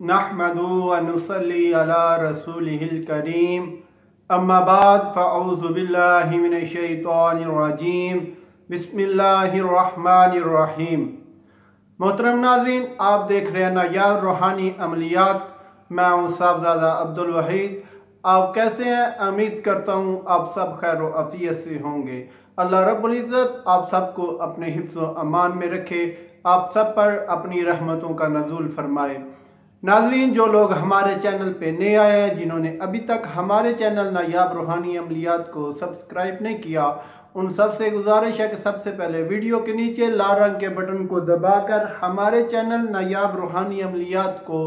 नहमदु व नुसल्ली अला रसूलिहिल करीम अम्मा बाद फ़अऊज़ु बिल्लाहि मिनश शैतानिर रजीम बिस्मिल्लाहिर रहमानिर रहीम। मोहतरम नाज़रीन, आप देख रहे हैं नायाब रूहानी अमलियात। मैं हूँ साहबजादा अब्दुल वहीद। आप कैसे हैं? उम्मीद करता हूँ आप सब खैर व आफियत से होंगे। अल्लाह रब्बुल इज़्ज़त आप सबको अपने हिफ्ज़ व अमान में रखे, आप सब पर अपनी रहमतों का नज़ूल फरमाए। नाज़रीन, जो लोग हमारे चैनल पे नए आए हैं, जिन्होंने अभी तक हमारे चैनल नायाब रूहानी अमलियात को सब्सक्राइब नहीं किया, उन सबसे गुजारिश है कि सबसे पहले वीडियो के नीचे लाल रंग के बटन को दबाकर हमारे चैनल नायाब रूहानी अमलियात को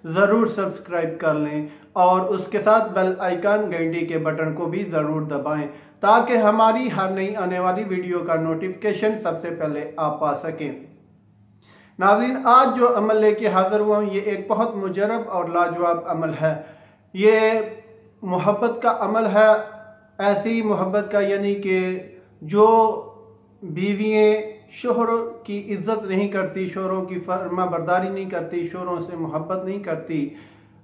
ज़रूर सब्सक्राइब कर लें और उसके साथ बेल आइकन घंटी के बटन को भी ज़रूर दबाएं ताकि हमारी हर नई आने वाली वीडियो का नोटिफिकेशन सबसे पहले आप पा सकें। नाज़रीन, आज जो अमल लेके हाजिर हुआ हूँ, ये एक बहुत मुजरब और लाजवाब अमल है। ये मोहब्बत का अमल है, ऐसी मोहब्बत का, यानी कि जो बीवियाँ शोहर की इज्जत नहीं करती, शोहरों की फर्मा बरदारी नहीं करती, शोहरों से मोहब्बत नहीं करती,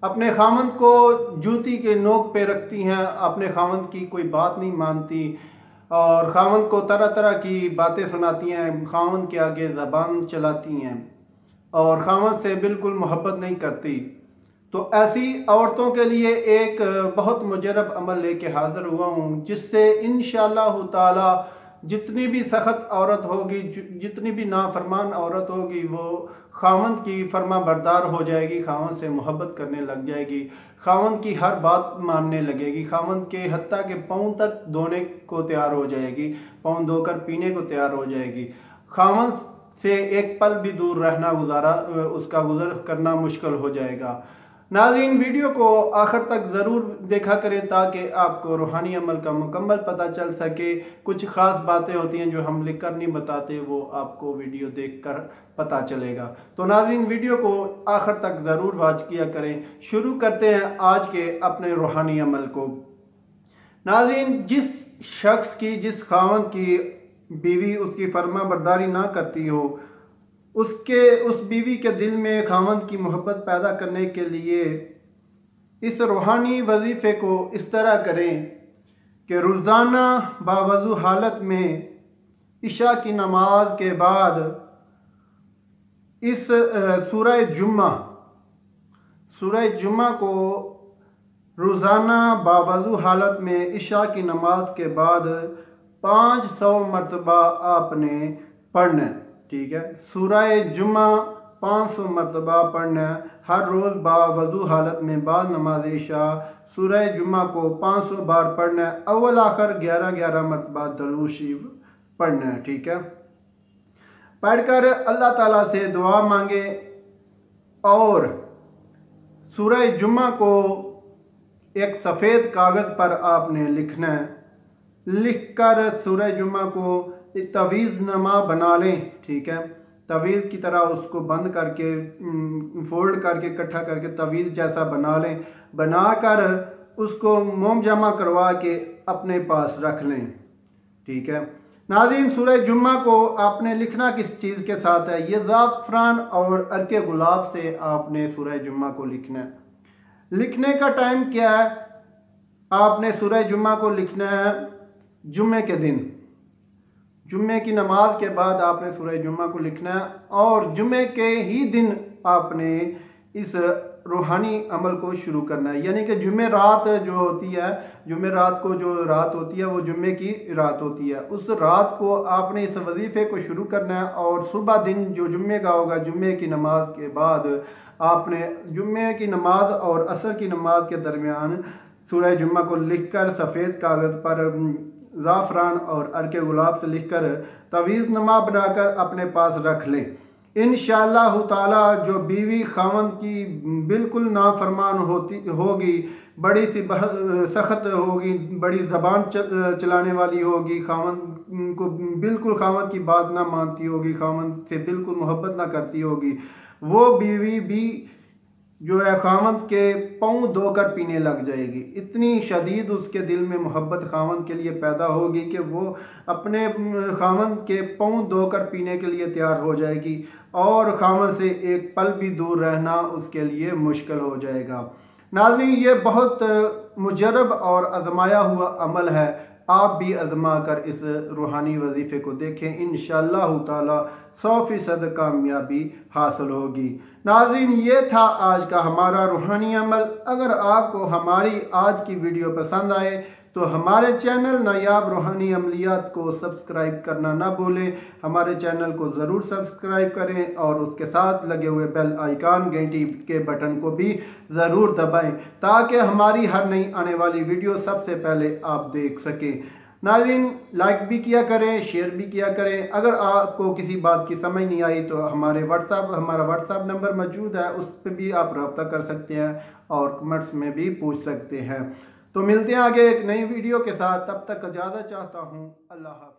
अपने खामंद को जूती के नोक पे रखती हैं, अपने खामंद की कोई बात नहीं मानती और खामंद को तरह तरह की बातें सुनाती हैं, खामंद के आगे ज़बान चलाती हैं और खामंद से बिल्कुल मोहब्बत नहीं करती। तो ऐसी औरतों के लिए एक बहुत मुजरब अमल लेके हाजिर हुआ हूँ, जिससे इंशाअल्लाह ताला जितनी भी सख्त औरत होगी, जितनी भी नाफरमान औरत होगी, वो खामंद की फर्मा बरदार हो जाएगी, खामंद से मोहब्बत करने लग जाएगी, खामंद की हर बात मानने लगेगी, खामंद के हत्ता के पाँव तक धोने को तैयार हो जाएगी, पाँव धोकर पीने को तैयार हो जाएगी। खामंद से एक पल भी दूर रहना उसका गुजर करना मुश्किल हो जाएगा। नाज़रीन, वीडियो को आखिर तक ज़रूर देखा करें ताकि आपको रूहानी अमल का मुकम्मल पता चल सके। कुछ ख़ास बातें होती हैं जो हम लिख कर नहीं बताते, वो आपको वीडियो देखकर पता चलेगा। तो नाज़रीन, वीडियो को आखिर तक ज़रूर वॉच किया करें। शुरू करते हैं आज के अपने रूहानी अमल को। नाज़रीन, जिस शख्स की, जिस खावंद की बीवी उसकी फर्मा बरदारी ना करती हो, उस बीवी के दिल में खामंद की मोहब्बत पैदा करने के लिए इस रूहानी वजीफे को इस तरह करें कि रोज़ाना बावजू हालत में इशा की नमाज के बाद इस सूरह जुम्मा को रोज़ाना बावजू हालत में इशा की नमाज के बाद 500 मरतबा आपने पढ़ना है। ठीक है, सूरह जुम्मा 500 मरतबा पढ़ना है हर रोज़ बावजू हालत में। बाद नमाज इशा सूरह जुम्मा को 500 बार पढ़ना है। अव्वल आखिर 11-11 मरतबा दरूद शरीफ पढ़ना है। ठीक है, पढ़कर अल्लाह ताला से दुआ मांगे और सूरह जुम्मा को एक सफ़ेद कागज़ पर आपने लिखना है। लिखकर सूरह जुम्मा को एक तवीज़ नमा बना लें। ठीक है, तवीज़ की तरह उसको बंद करके, फोल्ड करके, इकट्ठा करके तवीज़ जैसा बना लें। बनाकर उसको मोम जमा करवा के अपने पास रख लें। ठीक है नाज़रीन, सूरह जुम्मा को आपने लिखना किस चीज़ के साथ है? ये ज़ाफ़रान और अर्के गुलाब से आपने सूरह जुम्मा को लिखना है। लिखने का टाइम क्या है? आपने सूरह जुम्मा को लिखना है जुम्मे के दिन, जुम्मे की नमाज के बाद आपने सूरह जुम्मा को लिखना है और जुम्मे के ही दिन आपने इस रूहानी अमल को शुरू करना है। यानी कि जुम्मे रात जो होती है, जुम्मे रात को जो रात होती है वो जुम्मे की रात होती है। उस रात को आपने इस वजीफे को शुरू करना है और सुबह दिन जो जुम्मे का होगा, जुम्मे की नमाज के बाद आपने जुम्मे की नमाज और असर की नमाज के दरमियान सूरह जुम्मा को लिखकर सफ़ेद कागज़ पर ज़ाफ़रान और अर्के गुलाब से लिखकर तवीज़ नमा बनाकर अपने पास रख लें। इंशाअल्लाह ताला जो बीवी खामंद की बिल्कुल नाफरमान होगी, बड़ी सी सख्त होगी, बड़ी ज़बान चलाने वाली होगी, खामंद को बिल्कुल खामंद की बात ना मानती होगी, खामंद से बिल्कुल मोहब्बत ना करती होगी, वो बीवी भी जो है खामद के पाँव धोकर पीने लग जाएगी। इतनी शदीद उसके दिल में मोहब्बत खामद के लिए पैदा होगी कि वो अपने खामद के पाँव धोकर पीने के लिए तैयार हो जाएगी और खामद से एक पल भी दूर रहना उसके लिए मुश्किल हो जाएगा। नाज़रीन, ये बहुत मुजरब और आजमाया हुआ अमल है। आप भी आजमा कर इस रूहानी वजीफे को देखें, इंशाअल्लाह ताला 100% कामयाबी हासिल होगी। नाज़रीन, ये था आज का हमारा रूहानी अमल। अगर आपको हमारी आज की वीडियो पसंद आए तो हमारे चैनल नायाब रूहानी अमलियात को सब्सक्राइब करना ना भूलें। हमारे चैनल को ज़रूर सब्सक्राइब करें और उसके साथ लगे हुए बेल आइकॉन घंटी के बटन को भी ज़रूर दबाएं ताकि हमारी हर नई आने वाली वीडियो सबसे पहले आप देख सकें। नाज़रीन, लाइक भी किया करें, शेयर भी किया करें। अगर आपको किसी बात की समझ नहीं आई तो हमारा व्हाट्सएप नंबर मौजूद है, उस पर भी आप रब्ता कर सकते हैं और कमेंट्स में भी पूछ सकते हैं। तो मिलते हैं आगे एक नई वीडियो के साथ, तब तक इजाज़त चाहता हूँ। अल्लाह हाफ़िज़।